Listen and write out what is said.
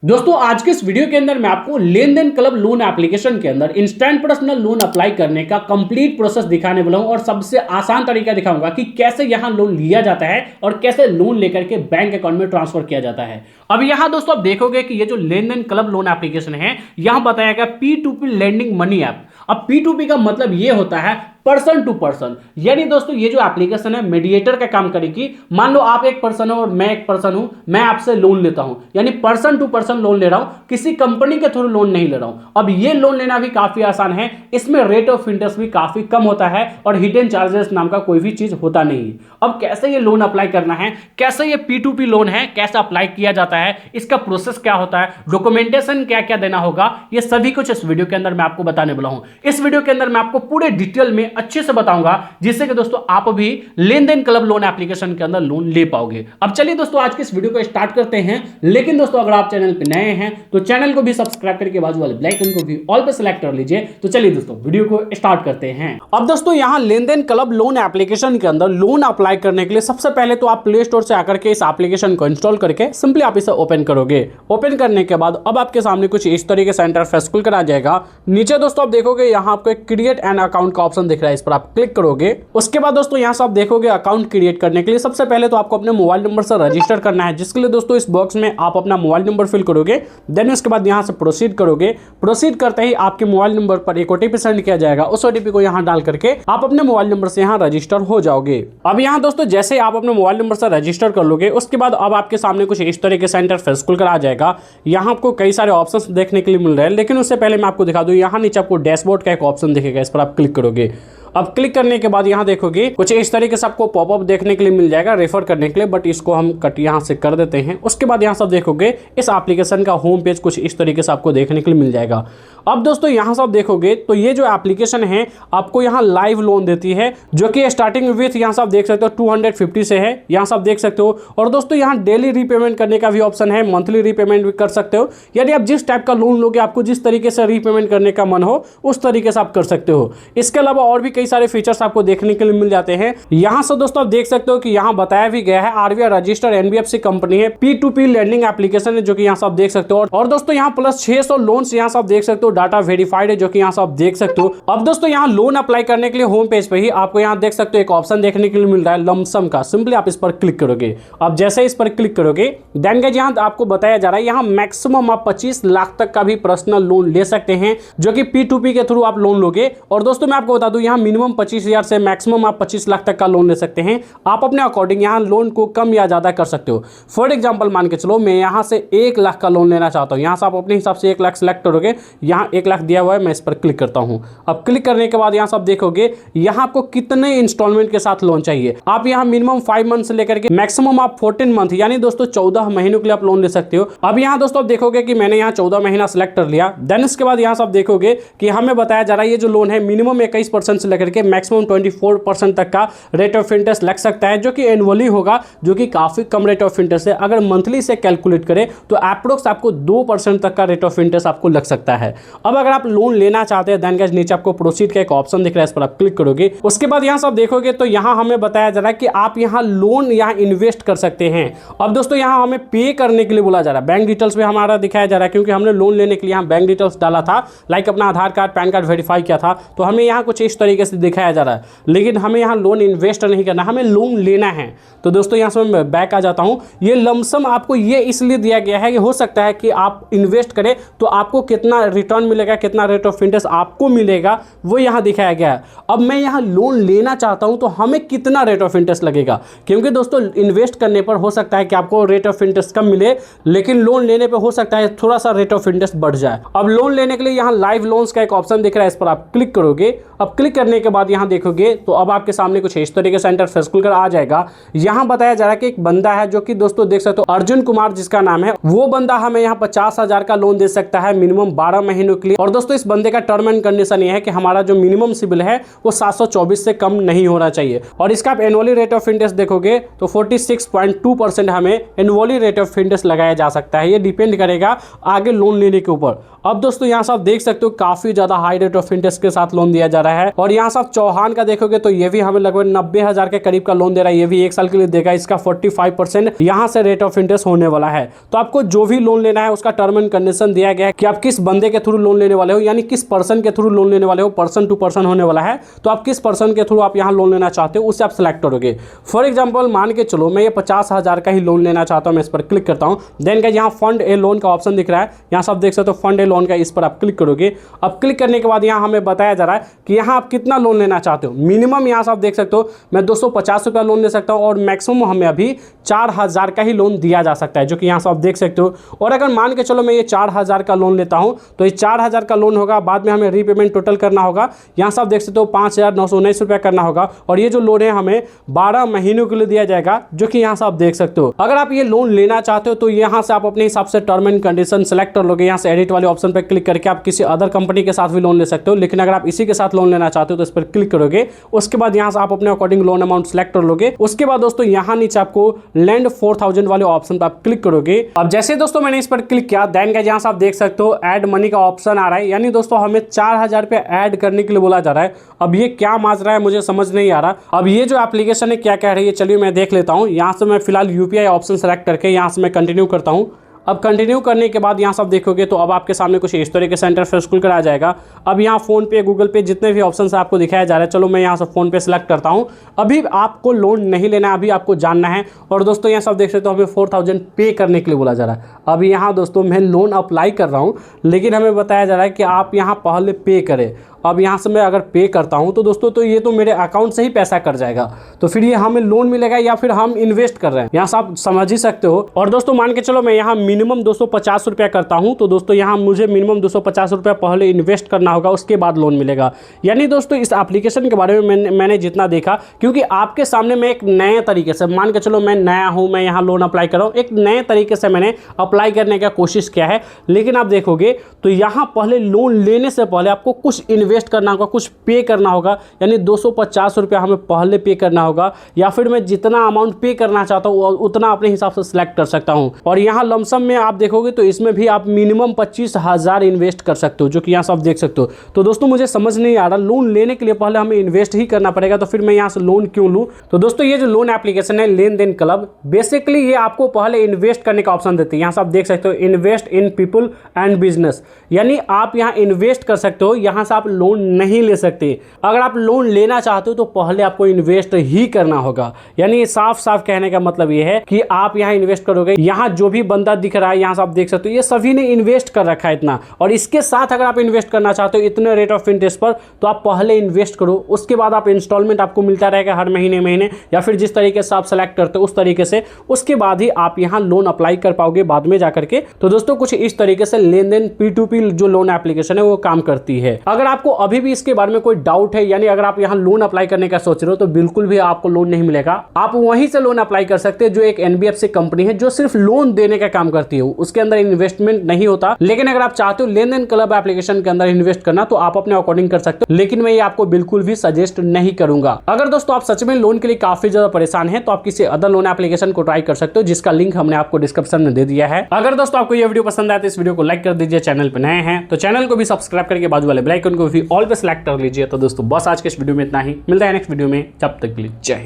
दोस्तों आज के इस वीडियो के अंदर मैं आपको लेन देन क्लब लोन एप्लीकेशन के अंदर इंस्टेंट पर्सनल लोन अप्लाई करने का कंप्लीट प्रोसेस दिखाने वाला हूं और सबसे आसान तरीका दिखाऊंगा कि कैसे यहां लोन लिया जाता है और कैसे लोन लेकर के बैंक अकाउंट में ट्रांसफर किया जाता है। अब यहां दोस्तों आप देखोगे कि ये जो लेन देन क्लब लोन एप्लीकेशन है यहां बताया गया P2P लेंडिंग मनी ऐप। अब P2P का मतलब ये होता है पर्सन टू पर्सन, यानी दोस्तों ये जो एप्लीकेशन है मीडिएटर का काम करेगी। मान लो आप एक पर्सन हो और मैं एक पर्सन हूं, मैं आपसे लोन लेता हूं, यानी पर्सन टू पर्सन लोन ले रहा हूं, किसी कंपनी के थ्रू लोन नहीं ले रहा हूं। अब ये लोन लेना भी काफी आसान है, इसमें रेट ऑफ इंटरेस्ट भी काफी कम होता है और हिडन चार्जेस नाम का कोई भी चीज होता नहीं है। अब कैसे ये लोन अप्लाई करना है, कैसे ये P2P लोन है कैसे अप्लाई किया जाता है, इसका प्रोसेस क्या होता है, डॉक्यूमेंटेशन क्या क्या देना होगा, ये सभी कुछ इस वीडियो के अंदर मैं आपको बताने वाला हूं। इस वीडियो के अंदर मैं आपको पूरे डिटेल में अच्छे से बताऊंगा जिससे कि दोस्तों आप भी लेन देन क्लब लोन एप्लीकेशन के अंदर लोन ले पाओगे। अब चलिए दोस्तों आज के इस वीडियो को स्टार्ट करते हैं। लेकिन दोस्तों अगर आप चैनल पे नए हैं तो चैनल को भी सब्सक्राइब करके बाजू वाले बेल आइकन को भी ऑल पे सेलेक्ट कर लीजिए। तो चलिए दोस्तों वीडियो को स्टार्ट करते हैं। अब दोस्तों यहां लेन देन क्लब लोन एप्लीकेशन के अंदर लोन अप्लाई करने के लिए सबसे पहले तो आप प्ले स्टोर से आकर के इस एप्लीकेशन को इंस्टॉल करके सिंपली आप इसे ओपन करोगे। ओपन करने के बाद अब आपके सामने कुछ इस तरीके से इंटरफेस खुल कर आ जाएगा। नीचे दोस्तों आप देखोगे यहां आपको एक क्रिएट एन अकाउंट का ऑप्शन दिख रहा है, इस पर आप क्लिक करोगे। उसके बाद दोस्तों यहां से आप देखोगे अकाउंट क्रिएट करने के लिए सबसे पहले तो आपको अपने मोबाइल नंबर से रजिस्टर करना है, जिसके लिए दोस्तों इस बॉक्स में आप अपना मोबाइल नंबर फिल करोगे। देन उसके बाद यहां से प्रोसीड करोगे। प्रोसीड करते ही आपके मोबाइल नंबर पर एक ओटीपी सेंड किया जाएगा। उस ओटीपी को यहां डाल करके आप अपने मोबाइल नंबर से यहां रजिस्टर हो जाओगे। अब यहां दोस्तों जैसे आप अपने मोबाइल नंबर से रजिस्टर कर लोगे उसके बाद अब आपके सामने कुछ इस तरीके से इंटरफेस खुल कर आ जाएगा। यहां आपको कई सारे ऑप्शंस देखने के लिए मिल रहे हैं, लेकिन उससे पहले मैं आपको दिखा दूं, यहां नीचे आपको डैशबोर्ड का एक ऑप्शन दिखेगा, इस पर आप क्लिक करोगे। अब क्लिक करने के बाद यहां देखोगे कुछ इस तरीके से आपको पॉपअप देखने के लिए मिल जाएगा रेफर करने के लिए, बट इसको हम कट यहां से कर देते हैं। उसके बाद यहां सब देखोगे इस एप्लीकेशन का होम पेज कुछ इस तरीके से आपको देखने के लिए मिल जाएगा। अब दोस्तों यहां सब देखोगे तो ये जो एप्लीकेशन है आपको यहां लाइव लोन देती है, जो कि स्टार्टिंग विथ यहां सब देख सकते हो 250 से है, यहां सब देख सकते हो। और दोस्तों यहां डेली रीपेमेंट करने का भी ऑप्शन है, मंथली रीपेमेंट भी कर सकते हो, यानी आप जिस टाइप का लोन लोगे आपको जिस तरीके से रीपेमेंट करने का मन हो उस तरीके से आप कर सकते हो। इसके अलावा और भी कई सारे फीचर्स आपको देखने के लिए मिल जाते हैं। यहां से दोस्तों आप देख सकते हो कि यहां बताया भी गया है आरबीआई रजिस्टर्ड एनबीएफसी कंपनी है, P2P लेंडिंग एप्लीकेशन है, जो कि यहां से आप देख सकते हो। और दोस्तों यहां प्लस 600 लोन्स यहां से आप देख सकते हो, डाटा वेरीफाइड है, जो कि यहां से आप देख सकते हो। अब दोस्तों यहां लोन अप्लाई करने के लिए होम पेज पे ही आपको यहां देख सकते हो एक ऑप्शन देखने के लिए मिल रहा है लमसम का। सिंपली आप इस पर क्लिक करोगे। अब जैसे इस पर क्लिक करोगे देन गाइस यहां आपको बताया जा रहा है यहां मैक्सिमम आप 25 लाख तक का भी पर्सनल लोन ले सकते हैं, जो कि P2P के थ्रू आप लोन लोगे। और दोस्तों मैं आपको बता दूं यहां मिनिमम 25,000 से मैक्सिमम आप 25 लाख तक का लोन ले सकते हैं। आप अपने अकॉर्डिंग यहां लोन को कम या ज्यादा कर सकते हो। फॉर एग्जांपल मान के चलो मैं यहां से 1 लाख का लोन लेना चाहता हूं, यहां से आप अपने हिसाब से 1 लाख सेलेक्ट करोगे। यहां 1 लाख दिया हुआ है, मैं इस पर क्लिक करता हूं। अब क्लिक करने के बाद यहां सब देखोगे यहां आपको कितने इंस्टॉलमेंट के साथ लोन चाहिए। आप यहां मिनिमम 5 मंथ से लेकर के मैक्सिमम आप 14 मंथ यानी दोस्तों 14 महीनों के लिए आप लोन ले सकते हो। अब यहां दोस्तों आप देखोगे कि मैंने यहां 14 महीना सेलेक्ट कर लिया। देन इसके बाद यहां सब देखोगे कि हमें बताया जा रहा है ये जो लोन है मिनिमम 21% से लेकर के मैक्सिमम 24% तक का रेट ऑफ इंटरेस्ट लग सकता है, जो कि एनुअली होगा, जो कि काफी कम रेट ऑफ इंटरेस्ट है। अगर मंथली से कैलकुलेट करें तो अप्रोक्स आपको 2% तक का रेट ऑफ इंटरेस्ट आपको लग सकता है। अब अगर आप लोन लेना चाहते हैं देन गाइस नीचे आपको प्रोसीड का एक ऑप्शन दिख रहा है, इस पर आप क्लिक करोगे। उसके बाद यहां सब देखोगे तो यहां हमें बताया जा रहा है कि आप यहां लोन यहां इन्वेस्ट कर सकते हैं। अब दोस्तों यहां हमें पे करने के लिए बोला जा रहा है, बैंक डिटेल्स भी हमारा दिखाया जा रहा है, क्योंकि हमने लोन लेने के लिए यहां बैंक डिटेल्स डाला था, लाइक अपना आधार कार्ड पैन कार्ड वेरीफाई किया था, तो हमें यहां कुछ इस तरीके से दिखाया जा रहा है। लेकिन हमें यहां लोन इन्वेस्ट नहीं करना, हमें लोन लेना है। तो दोस्तों यहां से मैं बैक आ जाता हूं। ये लमसम आपको ये इसलिए दिया गया है कि हो सकता है कि आप इन्वेस्ट करें तो आपको कितना रिटर्न मिलेगा, कितना रेट ऑफ इंटरेस्ट आपको मिलेगा, वो यहां दिखाया गया है। अब मैं यहां लोन लेना चाहता हूं तो हमें कितना रेट ऑफ इंटरेस्ट लगेगा, क्योंकि दोस्तों इन्वेस्ट करने पर हो सकता है कि आपको रेट ऑफ इंटरेस्ट कम मिले, लेकिन लोन लेने पर हो सकता है थोड़ा सा रेट ऑफ इंटरेस्ट बढ़ जाए। अब लोन लेने के लिए यहां लाइव लोन्स का एक ऑप्शन दिख रहा है, इस पर आप क्लिक करोगे। अब क्लिक करने के बाद यहां देखोगे तो अब आपके सामने कुछ इस तरीके से इंटरफेस खुलकर आ जाएगा। यहां बताया जा रहा है कि एक बंदा है, जो कि दोस्तों देख सकते हो अर्जुन कुमार जिसका नाम है, वो बंदा हमें यहां 50,000 का लोन दे सकता है मिनिमम 12 महीनों के लिए। और दोस्तों इस बंदे का टर्म एंड कंडीशन ये है कि हमारा जो मिनिमम सिबिल है वो 724 से कम नहीं होना चाहिए। और इसका आप एनुअली रेट ऑफ इंटरेस्ट देखोगे तो 46.2% हमें एनुअली रेट ऑफ इंटरेस्ट लगाया जा सकता है। ये डिपेंड करेगा आगे लोन लेने के ऊपर। अब दोस्तों यहां से आप देख सकते हो काफी ज्यादा हाई रेट ऑफ इंटरेस्ट के साथ लोन दिया जा रहा है। और यहां यहाँ से आप चौहान का देखोगे तो ये भी हमें लगभग 90,000 के करीब का लोन दे रहा है, ये भी 1 साल के लिए देगा। इसका 45% यहाँ से रेट ऑफ इंटरेस्ट होने वाला है। तो आपको जो भी लोन लेना है उसका टर्म एंड कंडीशन दिया गया है कि आप किस बंदे के थ्रू लोन लेने वाले हो, यानी किस पर्सन के थ्रू लोन लेने वाले हो, पर्सन टू पर्सन होने वाला है। तो आप किस पर्सन के थ्रू आप यहाँ लोन लेना चाहते हो उससे आप सिलेक्ट करोगे। फॉर एग्जाम्पल मान के चलो मैं ये 50,000 का ही लोन लेना चाहता हूँ, मैं इस पर क्लिक करता हूँ। देन का यहाँ फंड ए लोन का ऑप्शन दिख रहा है, यहाँ से आप देख सकते हो फंड ए लोन का, इस पर आप क्लिक करोगे। अब क्लिक करने के बाद यहाँ हमें बताया जा रहा है कि यहाँ आप कितना लोन लेना चाहते हो। मिनिमम यहाँ से आप देख सकते हो मैं 250 रुपया लोन ले सकता हूँ और मैक्सिमम हमें अभी 4,000 का ही लोन दिया जा सकता है, जो कि यहाँ से आप देख सकते हो। और अगर मान के चलो मैं ये 4,000 का लोन लेता हूँ तो ये 4,000 का लोन होगा, बाद में हमें रीपेमेंट टोटल करना होगा। यहाँ से आप देख सकते हो 5,919 रुपया करना होगा और ये जो लोन है हमें 12 महीनों के लिए दिया जाएगा, जो कि यहाँ से आप देख सकते हो। अगर आप ये लोन लेना चाहते हो तो यहाँ से आप अपने हिसाब से टर्म एंड कंडीशन सेलेक्ट कर लोगे। यहाँ से एडिट वाले ऑप्शन पर क्लिक करके आप किसी अदर कंपनी के साथ भी लोन ले सकते हो, लेकिन अगर आप इसी के साथ लोन लेना चाहते हो तो इस पर क्लिक करोगे। उसके बाद यहाँ से आप अपने अकॉर्डिंग लोन अमाउंट सेलेक्ट कर लोगे। उसके बाद दोस्तों यहाँ नीचे आपको लैंड 4,000 वाले ऑप्शन पर आप क्लिक करोगे। अब जैसे दोस्तों मैंने इस पर क्लिक किया, देन का यहाँ से आप देख सकते हो ऐड मनी का ऑप्शन आ रहा है, यानी दोस्तों हमें 4,000 रुपये ऐड करने के लिए बोला जा रहा है। अब ये क्या माज रहा है मुझे समझ नहीं आ रहा। अब ये जो एप्लीकेशन है क्या कह रही है, चलिए मैं देख लेता हूँ। यहाँ से मैं फिलहाल यूपीआई ऑप्शन सेलेक्ट करके यहाँ से मैं कंटिन्यू करता हूँ। अब कंटिन्यू करने के बाद यहाँ से आप देखोगे तो अब आपके सामने कुछ इस तरीके से इंटरफेस खुल कर आ जाएगा। अब यहाँ फोन पे, गूगल पे, जितने भी ऑप्शन है आपको दिखाया जा रहा है। चलो मैं यहाँ से फोन पे सिलेक्ट करता हूँ। अभी आपको लोन नहीं लेना है, अभी आपको जानना है। और दोस्तों यहाँ सब देख सकते हो हमें 4,000 पे करने के लिए बोला जा रहा है। अब यहाँ दोस्तों मैं लोन अप्लाई कर रहा हूँ, लेकिन हमें बताया जा रहा है कि आप यहाँ पहले पे करें। अब यहाँ से मैं अगर पे करता हूँ तो दोस्तों तो ये तो मेरे अकाउंट से ही पैसा कट जाएगा, तो फिर ये हमें लोन मिलेगा या फिर हम इन्वेस्ट कर रहे हैं, यहाँ से आप समझ ही सकते हो। और दोस्तों मान के चलो मैं यहाँ मिनिमम 250 रुपया करता हूँ, तो दोस्तों यहाँ मुझे मिनिमम 250 रुपया पहले इन्वेस्ट करना होगा, उसके बाद लोन मिलेगा। यानी दोस्तों इस एप्लीकेशन के बारे में मैंने जितना देखा, क्योंकि आपके सामने मैं एक नए तरीके से, मान के चलो मैं नया हूँ, मैं यहाँ लोन अप्लाई कर रहा हूँ, एक नए तरीके से मैंने अप्लाई करने का कोशिश किया है। लेकिन आप देखोगे तो यहाँ पहले लोन लेने से पहले आपको कुछ इन्वेस्ट करना होगा, कुछ पे करना होगा, यानी 250 रुपया हमें पहले पे करना होगा, या फिर मैं जितना अमाउंट पे करना चाहता हूँ उतना अपने हिसाब से सिलेक्ट कर सकता हूँ। और यहाँ लमसम में आप देखोगे तो इसमें भी आप मिनिमम 25,000 इन्वेस्ट कर सकते हो, जो कि यहाँ से आप देख सकते हो। तो दोस्तों मुझे समझ नहीं आ रहा, लोन लेने के लिए पहले हमें इन्वेस्ट ही करना पड़ेगा, तो फिर मैं यहाँ से लोन क्यों लूँ। तो दोस्तों ये जो लोन एप्लीकेशन है लेन देन क्लब, बेसिकली ये आपको पहले इन्वेस्ट करने का ऑप्शन देती है। यहाँ से आप देख सकते हो invest in people and business, यानी आप यहाँ इन्वेस्ट कर सकते हो, यहाँ से आप लोन नहीं ले सकते। अगर आप लोन लेना चाहते हो तो पहले आपको इन्वेस्ट ही करना होगा। यानी साफ साफ कहने का मतलब ये है कि आप यहाँ इन्वेस्ट करोगे। यहाँ जो भी बंदा दिख रहा है यहाँ से आप देख सकते हो ये सभी ने इन्वेस्ट कर रखा है इतना, और इसके साथ अगर आप इन्वेस्ट करना चाहते हो इतने रेट ऑफ इंटरेस्ट पर, तो आप पहले इन्वेस्ट करो, उसके बाद आप इंस्टॉलमेंट आपको मिलता रहेगा हर महीने या फिर जिस तरीके से आप सेलेक्ट करते हो उस तरीके से, उसके बाद ही आप यहाँ लोन अप्लाई कर पाओगे बाद में जाकर के। तो दोस्तों कुछ इस तरीके से लेन देन P2P जो लोन एप्लीकेशन है वो काम करती है। अगर आपको अभी भी इसके बारे में कोई डाउट है, यानी अगर आप यहाँ लोन अप्लाई करने का सोच रहे हो, तो बिल्कुल भी आपको लोन नहीं मिलेगा। आप वहीं से लोन अप्लाई कर सकते हैं जो एक NBFC कंपनी है जो सिर्फ लोन देने का काम करती है, उसके अंदर इन्वेस्टमेंट नहीं होता। लेकिन अगर आप चाहते हो लेन देन क्लब एप्लीकेशन के अंदर इन्वेस्ट करना तो आप अपने अकॉर्डिंग कर सकते हो, लेकिन मैं ये आपको बिल्कुल भी सजेस्ट नहीं करूंगा। अगर दोस्तों आप सच में लोन के लिए काफी ज्यादा परेशान है तो आप किसी अदर लोन एप्लीकेशन को ट्राई कर सकते हो, जिसका लिंक हमने आपको डिस्क्रिप्शन में दे दिया है। अगर दोस्तों आपको ये वीडियो पसंद आया तो इस वीडियो को लाइक कर दीजिए, चैनल पर नए हैं तो चैनल को भी सब्सक्राइब करके बाजू वाले बेल आइकन को भी ऑल पे सेलेक्ट कर लीजिए। तो दोस्तों बस आज के इस वीडियो में इतना ही, मिलता है नेक्स्ट वीडियो में, तब तक के लिए जय हिंद।